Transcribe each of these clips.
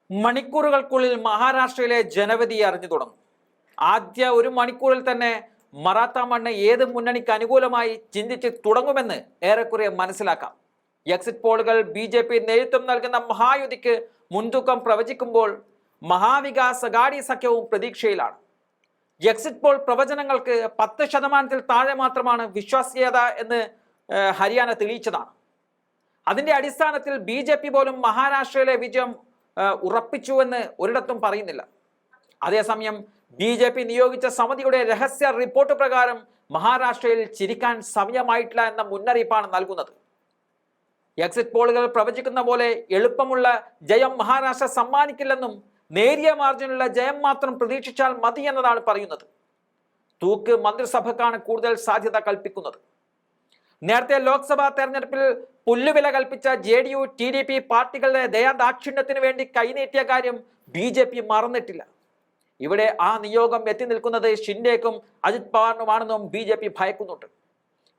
മണിക്കൂറുകൾക്കുള്ളിൽ മഹാരാഷ്ട്രയിലെ ജനവിധി അറിഞ്ഞു തുടങ്ങും. ആദ്യ ഒരു മണിക്കൂറിൽ തന്നെ മറാത്ത മണ്ണ് ഏത് മുന്നണിക്ക് അനുകൂലമായി ചിന്തിച്ച് തുടങ്ങുമെന്ന് ഏറെക്കുറെ മനസ്സിലാക്കാം. എക്സിറ്റ് പോളുകൾ BJP നേതൃത്വം നൽകുന്ന മഹായുതിക്ക് മുൻതൂക്കം പ്രവചിക്കുമ്പോൾ മഹാവികാസ് അഘാടി സഖ്യവും പ്രതീക്ഷയിലാണ്. എക്സിറ്റ് പോൾ പ്രവചനങ്ങൾക്ക് 10% താഴെ മാത്രമാണ് വിശ്വാസ്യത എന്ന് ഹരിയാന തെളിയിച്ചതാണ്. അതിന്റെ അടിസ്ഥാനത്തിൽ BJP പോലും മഹാരാഷ്ട്രയിലെ വിജയം ഉറപ്പിച്ചുവെന്ന് ഒരിടത്തും പറയുന്നില്ല. അതേസമയം BJP നിയോഗിച്ച സമിതിയുടെ രഹസ്യ റിപ്പോർട്ട് പ്രകാരം മഹാരാഷ്ട്രയിൽ ചിരിക്കാൻ സമയമായിട്ടില്ല എന്ന മുന്നറിയിപ്പാണ് നൽകുന്നത്. എക്സിറ്റ് പോളുകൾ പ്രവചിക്കുന്ന പോലെ എളുപ്പമുള്ള ജയം മഹാരാഷ്ട്ര സമ്മാനിക്കില്ലെന്നും നേരിയ മാർജിനുള്ള ജയം മാത്രം പ്രതീക്ഷിച്ചാൽ മതി എന്നതാണ് പറയുന്നത്. തൂക്ക് മന്ത്രിസഭക്കാണ് കൂടുതൽ സാധ്യത കൽപ്പിക്കുന്നത്. നേരത്തെ ലോക്സഭാ തെരഞ്ഞെടുപ്പിൽ പുല്ലുവില കൽപ്പിച്ച JDU TDP പാർട്ടികളുടെ ദയാദാക്ഷിണ്യത്തിന് വേണ്ടി കൈനീട്ടിയ കാര്യം BJP മറന്നിട്ടില്ല. ഇവിടെ ആ നിയോഗം എത്തി നിൽക്കുന്നത് ഷിൻഡേക്കും അജിത് പവാറിനുമാണെന്നും BJP ഭയക്കുന്നുണ്ട്.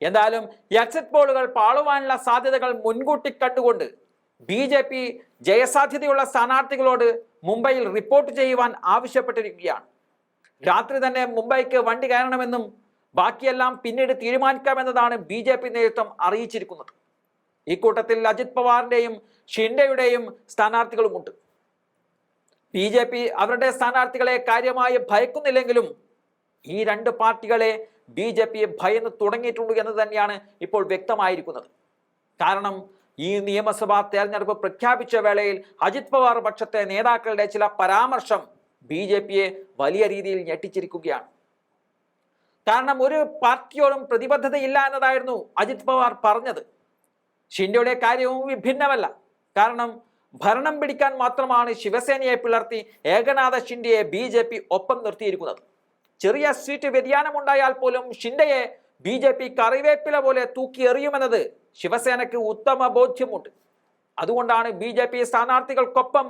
എന്തായാലും എക്സിറ്റ് പോളുകൾ പാളുവാനുള്ള സാധ്യതകൾ മുൻകൂട്ടി കണ്ടുകൊണ്ട് BJP ജയസാധ്യതയുള്ള സ്ഥാനാർത്ഥികളോട് മുംബൈയിൽ റിപ്പോർട്ട് ചെയ്യുവാൻ ആവശ്യപ്പെട്ടിരിക്കുകയാണ്. രാത്രി തന്നെ മുംബൈക്ക് വണ്ടി കയറണമെന്നും ബാക്കിയെല്ലാം പിന്നീട് തീരുമാനിക്കാമെന്നതാണ് BJP നേതൃത്വം അറിയിച്ചിരിക്കുന്നത്. ഇക്കൂട്ടത്തിൽ അജിത് പവാറിന്റെയും ഷിൻഡെയുടെയും സ്ഥാനാർത്ഥികളുമുണ്ട്. BJP അവരുടെ സ്ഥാനാർത്ഥികളെ കാര്യമായി ഭയക്കുന്നില്ലെങ്കിലും ഈ രണ്ട് പാർട്ടികളെ BJP ഭയന്ന് തുടങ്ങിയിട്ടുണ്ട് എന്ന് തന്നെയാണ് ഇപ്പോൾ വ്യക്തമായിരിക്കുന്നത്. കാരണം ഈ നിയമസഭാ തെരഞ്ഞെടുപ്പ് പ്രഖ്യാപിച്ച വേളയിൽ അജിത് പവാർ പക്ഷത്തെ നേതാക്കളുടെ ചില പരാമർശം BJPയെ വലിയ രീതിയിൽ ഞെട്ടിച്ചിരിക്കുകയാണ്. കാരണം ഒരു പാർട്ടിയോടും പ്രതിബദ്ധതയില്ല എന്നതായിരുന്നു അജിത് പവാർ പറഞ്ഞത്. ഷിൻഡെയുടെ കാര്യവും വിഭിന്നമല്ല. കാരണം ഭരണം പിടിക്കാൻ മാത്രമാണ് ശിവസേനയെ പിളർത്തി ഏകനാഥ ഷിൻഡെയെ BJP ഒപ്പം നിർത്തിയിരിക്കുന്നത്. ചെറിയ സീറ്റ് വ്യതിയാനമുണ്ടായാൽ പോലും ഷിൻഡെയെ BJP കറിവേപ്പില പോലെ തൂക്കി എറിയുമെന്നത് ശിവസേനയ്ക്ക് ഉത്തമ ബോധ്യമുണ്ട്. അതുകൊണ്ടാണ് BJP സ്ഥാനാർത്ഥികൾക്കൊപ്പം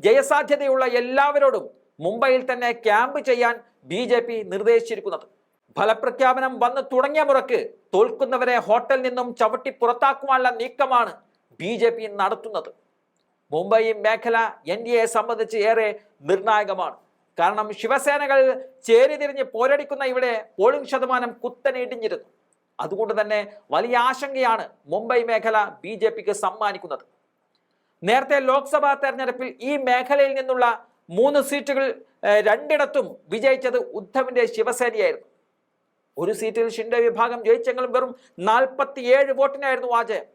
ജയസാധ്യതയുള്ള എല്ലാവരോടും മുംബൈയിൽ തന്നെ ക്യാമ്പ് ചെയ്യാൻ BJP നിർദ്ദേശിച്ചിരിക്കുന്നത്. ഫലപ്രഖ്യാപനം വന്ന് തുടങ്ങിയ മുറക്ക് തോൽക്കുന്നവരെ ഹോട്ടലിൽ നിന്നും ചവിട്ടി പുറത്താക്കുവാനുള്ള നീക്കമാണ് BJP നടത്തുന്നത്. മുംബൈ മേഖല NDAയെ സംബന്ധിച്ച് ഏറെ നിർണായകമാണ്. കാരണം ശിവസേനകൾ ചേരിതിരിഞ്ഞ് പോരടിക്കുന്ന ഇവിടെ പോളിംഗ് ശതമാനം കുത്തനെ ഇടിഞ്ഞിരുന്നു. അതുകൊണ്ട് തന്നെ വലിയ ആശങ്കയാണ് മുംബൈ മേഖല BJPക്ക് സമ്മാനിക്കുന്നത്. നേരത്തെ ലോക്സഭാ തെരഞ്ഞെടുപ്പിൽ ഈ മേഖലയിൽ നിന്നുള്ള 3 സീറ്റുകൾ രണ്ടിടത്തും വിജയിച്ചത് ഉദ്ധവിന്റെ ശിവസേനയായിരുന്നു. ഒരു സീറ്റിൽ ഷിൻഡെ വിഭാഗം ജയിച്ചെങ്കിലും വെറും 47 വോട്ടിനായിരുന്നു ആ ജയം.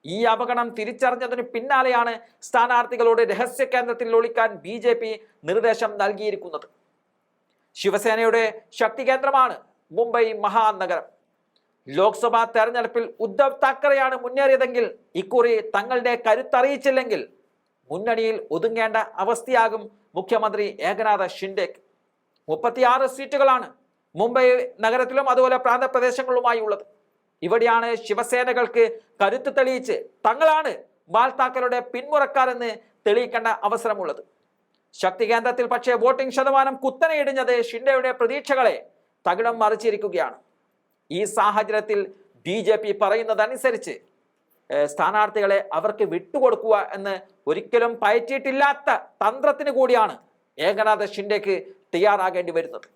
ഈ അപകടം തിരിച്ചറിഞ്ഞതിന് പിന്നാലെയാണ് സ്ഥാനാർത്ഥികളോട് രഹസ്യ കേന്ദ്രത്തിൽ ഒളിക്കാൻ BJP നിർദ്ദേശം നൽകിയിരിക്കുന്നത്. ശിവസേനയുടെ ശക്തി കേന്ദ്രമാണ് മുംബൈ മഹാനഗരം. ലോക്സഭാ തെരഞ്ഞെടുപ്പിൽ ഉദ്ധവ് താക്കറെയാണ് മുന്നേറിയതെങ്കിൽ ഇക്കുറി തങ്ങളുടെ കരുത്തറിയിച്ചില്ലെങ്കിൽ മുന്നണിയിൽ ഒതുങ്ങേണ്ട അവസ്ഥയാകും മുഖ്യമന്ത്രി ഏകനാഥ ഷിൻഡെക്ക്. 36 സീറ്റുകളാണ് മുംബൈ നഗരത്തിലും അതുപോലെ പ്രാന്തപ്രദേശങ്ങളിലുമായി ഉള്ളത്. ഇവിടെയാണ് ശിവസേനകൾക്ക് കരുത്ത് തെളിയിച്ച് തങ്ങളാണ് ബാൽ താക്കറുടെ പിന്മുറക്കാരെന്ന് തെളിയിക്കേണ്ട അവസരമുള്ളത്. ശക്തി കേന്ദ്രത്തിൽ പക്ഷേ വോട്ടിംഗ് ശതമാനം കുത്തനെ ഇടിഞ്ഞത് ഷിൻഡെയുടെ പ്രതീക്ഷകളെ തകിടം മറിച്ചിരിക്കുകയാണ്. ഈ സാഹചര്യത്തിൽ BJP പറയുന്നതനുസരിച്ച് സ്ഥാനാർത്ഥികളെ അവർക്ക് വിട്ടുകൊടുക്കുക എന്ന് ഒരിക്കലും പയറ്റിയിട്ടില്ലാത്ത തന്ത്രത്തിന് കൂടിയാണ് ഏകനാഥ ഷിൻഡെക്ക് തയ്യാറാകേണ്ടി വരുന്നത്.